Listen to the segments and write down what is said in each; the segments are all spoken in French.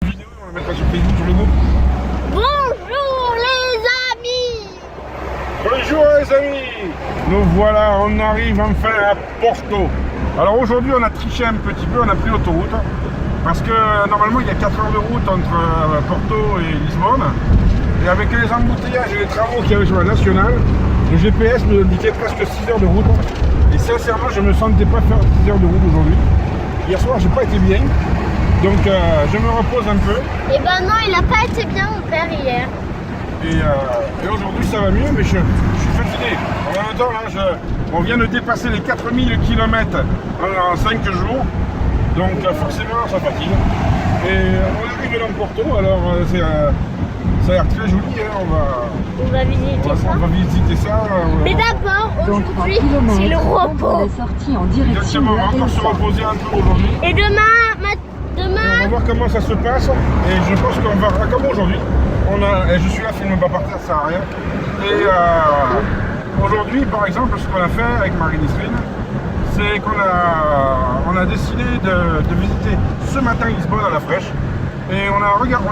vidéo, on la mettra sur Facebook, sur le groupe. Bonjour les amis. Bonjour les amis. Nous voilà, on arrive enfin à Porto. Alors aujourd'hui on a triché un petit peu, on a pris l'autoroute. Parce que normalement il y a 4 heures de route entre Porto et Lisbonne. Et avec les embouteillages et les travaux qu'il y avait sur la nationale, le GPS nous indiquait presque 6 heures de route. Et sincèrement je ne me sentais pas faire 6 heures de route aujourd'hui. Hier soir j'ai pas été bien. Donc je me repose un peu. Eh ben non, il n'a pas été bien mon père hier. Et aujourd'hui ça va mieux, mais je suis fatigué. En même temps là, on vient de dépasser les 4000 km en 5 jours. Donc forcément ça fatigue. Et on arrive dans Porto, alors ça a l'air très joli, hein. On va visiter ça. On va visiter ça. Mais d'abord, aujourd'hui, c'est le repos. Exactement, on va encore se reposer un peu aujourd'hui. Et demain, On va voir comment ça se passe. Et je pense qu'on va, comme aujourd'hui, et je suis là, filme pas partir, ça sert à rien. Et aujourd'hui, par exemple, ce qu'on a fait avec Marie-Nisrine, c'est qu'on a décidé de visiter ce matin Lisbonne à la fraîche. Et on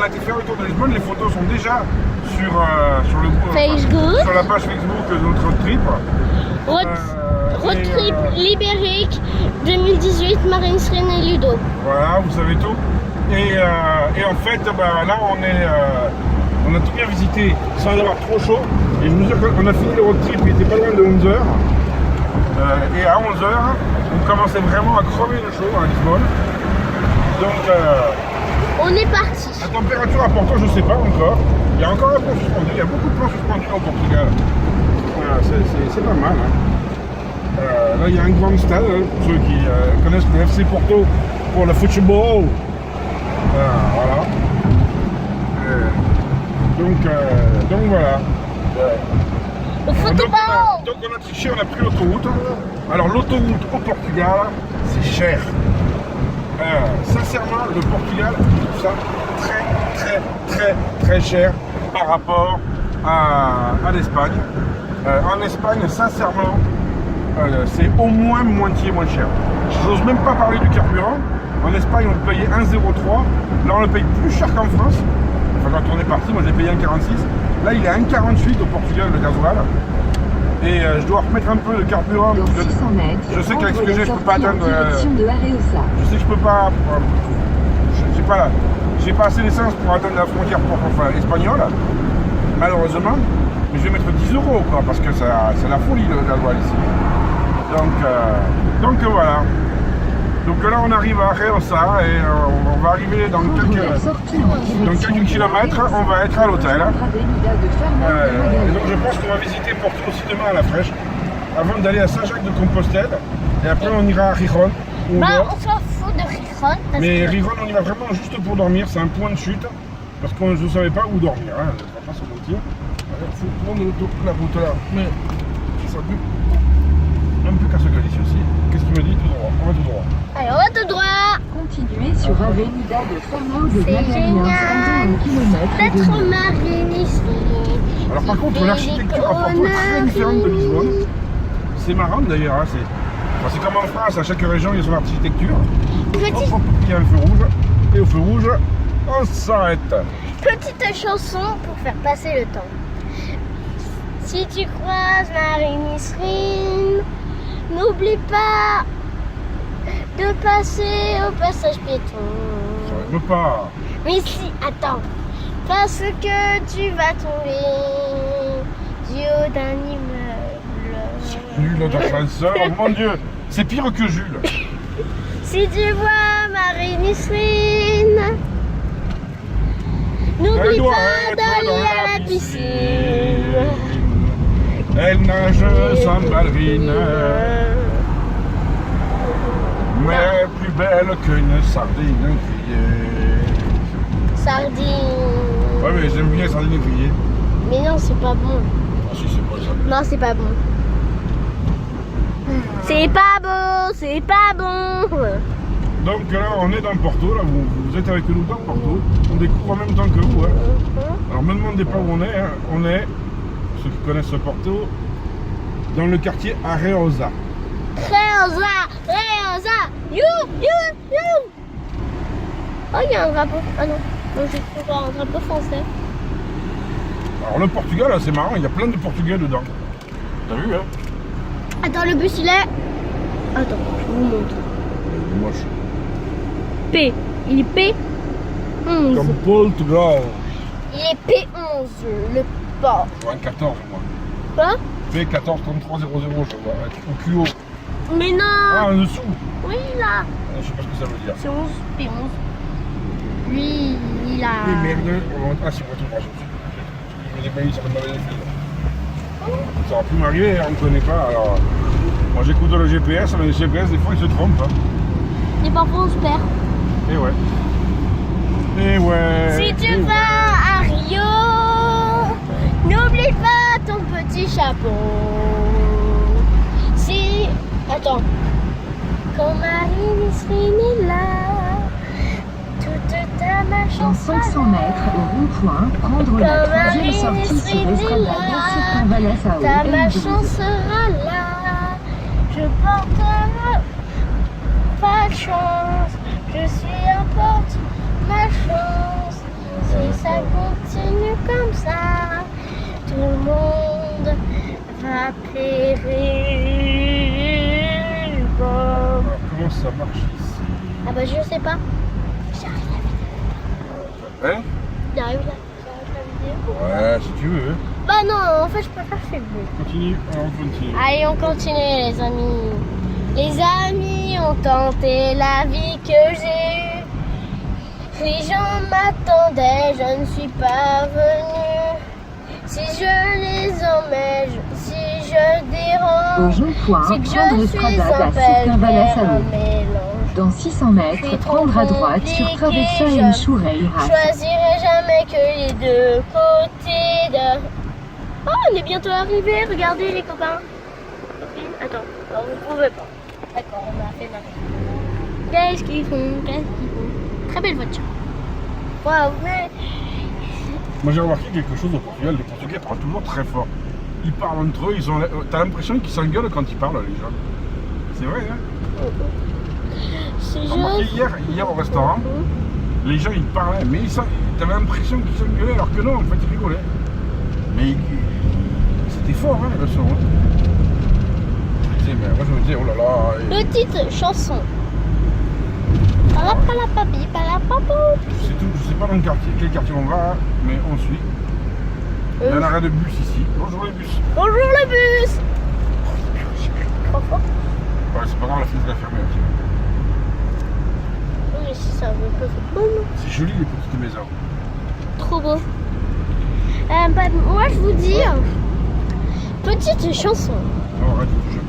a été faire le tour de Lisbonne. Les photos sont déjà sur Facebook, sur la page Facebook de notre trip. Road Trip Libérique 2018, Marie-Nisrine et Ludo. Voilà, vous savez tout. Et en fait, là on a tout bien visité sans avoir trop chaud. Et je vous jure qu'on a fini le road trip, il était pas loin de 11h. Et à 11h, on commençait vraiment à crever le chaud à Lisbonne. Donc on est parti. la température à Porto, je ne sais pas encore. Il y a encore un plan suspendu, il y a beaucoup de plans suspendus au Portugal. Voilà, c'est pas mal. Hein. Là, il y a un grand stade, hein, pour ceux qui connaissent le FC Porto pour le football. Voilà. Donc voilà. Le football. Donc on a triché, on a pris l'autoroute. Alors l'autoroute au Portugal, c'est cher. Sincèrement, le Portugal, je trouve ça très cher par rapport à l'Espagne. En Espagne, sincèrement, c'est au moins moitié moins cher. Je n'ose même pas parler du carburant. En Espagne, on payait 1,03. Là, on le paye plus cher qu'en France. Enfin, quand on est parti, moi j'ai payé 1,46. Là, il est à 1,48 au Portugal, le gasoil. Et je dois remettre un peu de carburant. Je sais qu'avec ce que j'ai, je peux pas atteindre. Je sais que je peux pas. J'ai pas assez d'essence pour atteindre la frontière espagnole, malheureusement. Mais je vais mettre 10 € quoi, parce que c'est la folie le gasoil ici. Donc voilà. Donc là on arrive à Reosa et on va arriver dans quelques kilomètres, on va être à l'hôtel. Et donc je pense qu'on va visiter Porto aussi demain à la fraîche, avant d'aller à Saint-Jacques-de-Compostelle. Et après on ira à Rijon. On s'en fout de Rijon. Mais Rijon on y va vraiment juste pour dormir, c'est un point de chute. Parce que je ne savais pas où dormir, hein. Je ne vais pas se mentir. Il faut prendre la route là. Mais ça peut un peu casse-gueule ici aussi. Qu'est-ce qu'il me dit? Tout droit, on va tout droit. Allez, on va tout droit. Continuez sur Avenida de Fernão de C'est génial d'être Marie-Nisrine. Alors par contre, l'architecture à Porto est très différente de Lisbonne. C'est marrant d'ailleurs, hein. C'est comme en France, à chaque région il y a son architecture. Hop, il y a un feu rouge, et au feu rouge, on s'arrête. Petite chanson pour faire passer le temps. Si tu croises Marie-Nisrine, n'oublie pas de passer au passage piéton. Je veux pas. Mais si, attends, parce que tu vas tomber du haut d'un immeuble. Nul de chanson, oh mon Dieu, c'est pire que Jules. Si tu vois Marie-Nisrine, n'oublie pas d'aller à la piscine. Elle nage sans ballerine, mais plus belle qu'une sardine grillée. Sardine. Ouais, mais j'aime bien les sardines grillées. Mais non, c'est pas bon. Ah si, c'est pas ça. Non, c'est pas bon. C'est pas bon, c'est pas bon. Donc là, on est dans Porto, là, vous êtes avec nous dans Porto. On découvre en même temps que vous. Hein. Alors, ne me demandez pas où on est. Hein. On est, ceux qui connaissent Porto, dans le quartier Areosa. Reosa, you. Oh, il y a un drapeau. Ah non. Moi, je trouve un drapeau français. Alors le Portugal, là, c'est marrant, il y a plein de Portugais dedans. T'as vu, hein? Attends, le bus, il est... Attends, je vous montre. Il est moche. P. Il est P. 11. Comme Portugal. Il est P11, le port. Je vois un 14, moi. Quoi? P14 3300, je vois. Au QO. Mais non. Ah, en dessous. Oui, là. Je sais pas ce que ça veut dire. C'est 11, P11. Lui, il a... Et merde. Ah, c'est moi tout droit. Je me dis, ça va me donner des fils. Ça va plus m'arriver, on ne connaît pas. Alors, moi j'écoute le GPS, mais le GPS, des fois, il se trompe. Hein. Et parfois, on se perd. Et ouais. Et ouais. Si tu et vas à Rio, n'oublie pas ton petit chapeau. Si... Attends. Quand Marine serait là, toute ta Dans malchance 500 mètres au rond-point, prendre la troisième sortie sur Estrada vers Circunvalas ta à malchance sera là. Je porte pas de chance, je suis un porte malchance. Si ça continue comme ça, tout le monde va périr. Alors, comment ça marche ici? Ah bah je sais pas. Hein? J'arrive là. J'arrive la vidéo. Ouais, si tu veux. Bah non, en fait je préfère filmer. Continue, alors on continue. Allez, on continue les amis. Les amis ont tenté la vie que j'ai eue. Les gens m'attendaient, je ne suis pas venue. Si je les emmène, si je Au dérange, rond-point, c'est que prendre je suis Estrada un à Circunvalas un à mélange. Dans 600 mètres, prendre à droite sur Travessa et Enxurrey-Ras. Choisirai jamais que les deux côtés de... Oh, on est bientôt arrivé, regardez les copains. Copines, attends, non, vous pouvez pas. D'accord, on a fait n'importe quoi. Qu'est-ce qu'ils font? Qu'est-ce qu'ils font? Très belle voiture. Waouh, mais... Moi j'ai remarqué quelque chose au Portugal, les Portugais parlent toujours très fort. Ils parlent entre eux, t'as l'impression qu'ils s'engueulent quand ils parlent, les gens. C'est vrai, hein? C'est J'ai remarqué hier au restaurant, les gens ils parlaient, mais t'avais l'impression qu'ils s'engueulaient alors que non, en fait ils rigolaient. Mais c'était fort, hein, le son. Tu sais, mais moi je me disais, oh là là. Petite chanson. Palapapapi, palapapou. Je sais pas dans quel quartier on va, mais on suit. Il y a un arrêt de bus ici. Bonjour les bus. Bonjour le bus. Trop fort. Ouais, c'est pas grave, la fenêtre est fermée. Ok. Oui, mais si ça veut pas faire bon. C'est joli les petites maisons. Trop beau. Bah, moi je vous dis, petite chanson. Non, arrête de toucher.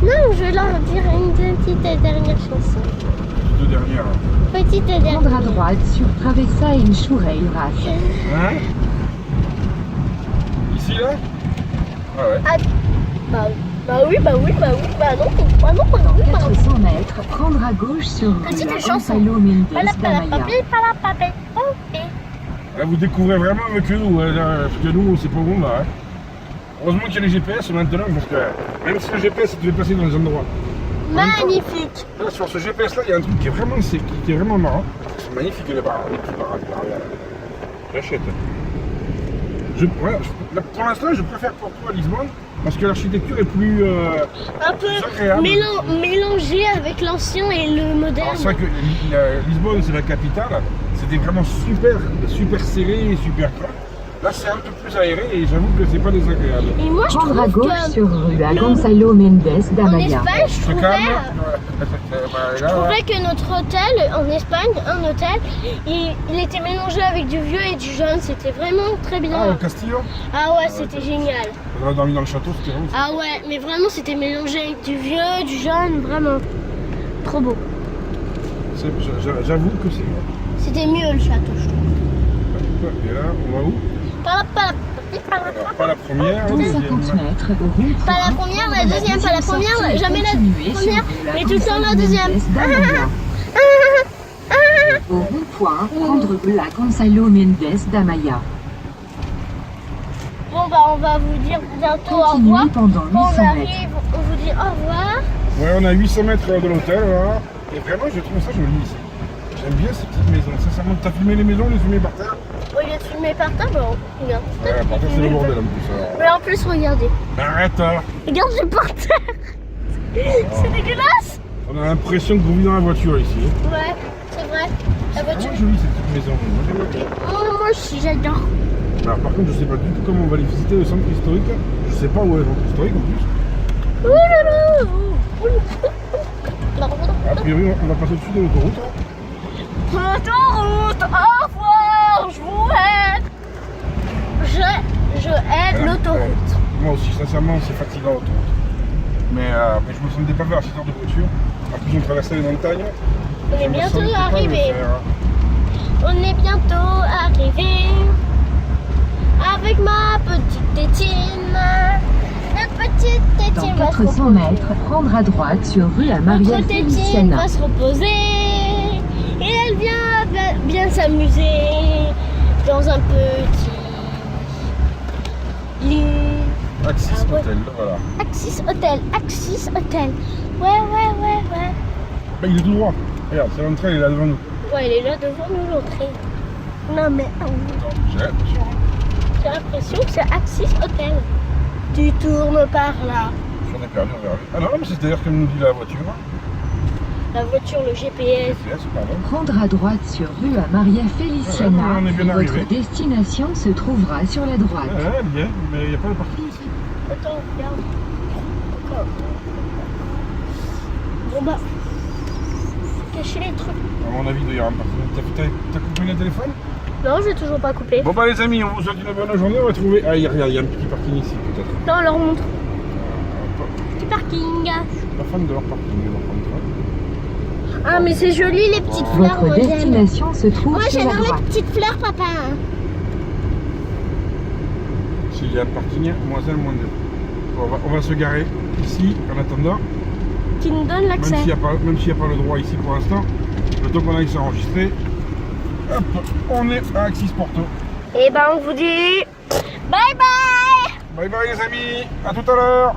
Non, je vais leur dire une petite dernière chanson. Deux dernières. Petite Prendre à dernière. droite sur Travessa et Enxurrey-Ras. Hein? Ici là? Ah ouais. Ah, bah oui, bah non, bah non, bah non, Dans bah non. 400 mètres, prendre à gauche sur Petite la chanson. Gonçalo Mendes Palapalapapi, d'Amaya. palapapé, papé. Là, vous découvrez vraiment avec nous, hein, parce que nous, c'est pas bon là. Hein. Heureusement qu'il y a les GPS maintenant, parce que même si le GPS te fait passer dans les endroits. Magnifique. Là, sur ce GPS là, il y a un truc qui est vraiment, qui est vraiment marrant. C'est magnifique les petits baraques là. J'achète. Là, pour l'instant, je préfère Porto à Lisbonne parce que l'architecture est plus. Un peu agréable. mélangé avec l'ancien et le moderne. Alors, c'est vrai que Lisbonne, c'est la capitale. C'était vraiment super serré et super plat. Là, c'est un peu plus aéré et j'avoue que c'est pas désagréable. Et moi, je Prendre à trouve gauche que sur rue à Gonçalo Mendes en d'Amaya. Espagne, je C'est trouvais, calme. je trouvais que notre hôtel en Espagne, un hôtel, il était mélangé avec du vieux et du jeune. C'était vraiment très Ah, bien. au Castillo? Ah ouais, c'était génial. On a dormi dans le château, c'était vraiment. Ah ouais, mais vraiment, c'était mélangé avec du vieux, du jeune, vraiment. Trop beau. J'avoue que c'est. C'était mieux le château, je trouve. Et là, on va où? Alors, pas la première, la Dans deuxième. 50 mètres, au rond-point, Pas la première, la prendre deuxième, pas la première, sortie et jamais la continuer première, sur mais tout le temps la deuxième. Mendes d'Amaya. Au rond-point, prendre la Gonçalo Mendes d'Amaya. Bon bah on va vous dire bientôt au revoir. Continuez pendant Quand on 800 mètres. arrive, on vous dit au revoir. Ouais, on a 800 mètres de l'hôtel là. Et vraiment, je trouve ça joli ici. J'aime bien ces petites maisons. Sincèrement, t'as filmé les maisons, les filmé par terre? Au lieu de filmer par terre, bon, regarde. Ouais, par terre, c'est le bordel en plus. Alors. Mais en plus, regardez. Arrête, hein. Regarde, j'ai par terre. C'est dégueulasse. On a l'impression que vous vivez dans la voiture ici. Ouais, c'est vrai. La voiture. C'est jolie cette petite maison. Moi, j'aime bien. Oh, moi aussi, j'adore. Alors, par contre, je sais pas du tout comment on va aller visiter le centre historique. Je sais pas où est le centre historique en plus. Ouh là là. A priori, on va passer au-dessus de l'autoroute. Autoroute, au revoir, je vous hais. Je hais Voilà. l'autoroute. Moi aussi, sincèrement, c'est fatigant l'autoroute. Mais je me sentais pas faire à 6 heures de voiture. En plus, on traversait les montagnes. On est Je me bientôt sentais pas le arrivé. faire. On est bientôt arrivé. Avec ma petite tétine. Notre petite tétine Dans va se 400 reposer. mètres, prendre à droite sur rue à Maria Notre tétine Feliciana. va se reposer. Et elle vient bien s'amuser dans un petit lit. Axis Ah ouais. Hotel, voilà. Axis Hotel, Axis Hotel. Ouais. Bah, il est tout droit. Regarde, c'est l'entrée, elle est là devant nous. Ouais, elle est là devant nous l'entrée. Non mais j'ai l'impression que c'est Axis Hotel. Tu tournes par là. Si on est perdu, on verra. Ah non, mais c'est d'ailleurs comme nous dit la voiture. La voiture, le GPS. GPS, pardon. Prendre à droite sur rue à Maria Feliciana. Ouais, on est bien arrivé. Votre destination se trouvera sur la droite. Ouais, bien, mais il n'y a pas de parking ici. Attends, regarde. Encore. Bon bah. Cacher les trucs. À mon avis, il doit y avoir un parking. T'as coupé le téléphone? Non, j'ai toujours pas coupé. Bon bah les amis, on vous souhaite une bonne journée. On va trouver... Ah, il y a un petit parking ici peut-être. Non, on leur montre. Je Petit parking. suis pas fan de leur parking, par contre. Ah, mais c'est joli les petites fleurs. Votre Moi, j'aime. destination se trouve Moi, sur la j'adore les droite. petites fleurs, papa. S'il y a un parking, moins 1, moins 2. On va se garer ici en attendant. Qui nous donne Même l'accès. s'il n'y a pas le droit ici pour l'instant. Le temps qu'on aille s'enregistrer. Hop, on est à Axis Porto. Et ben, on vous dit bye bye. Bye bye les amis, à tout à l'heure.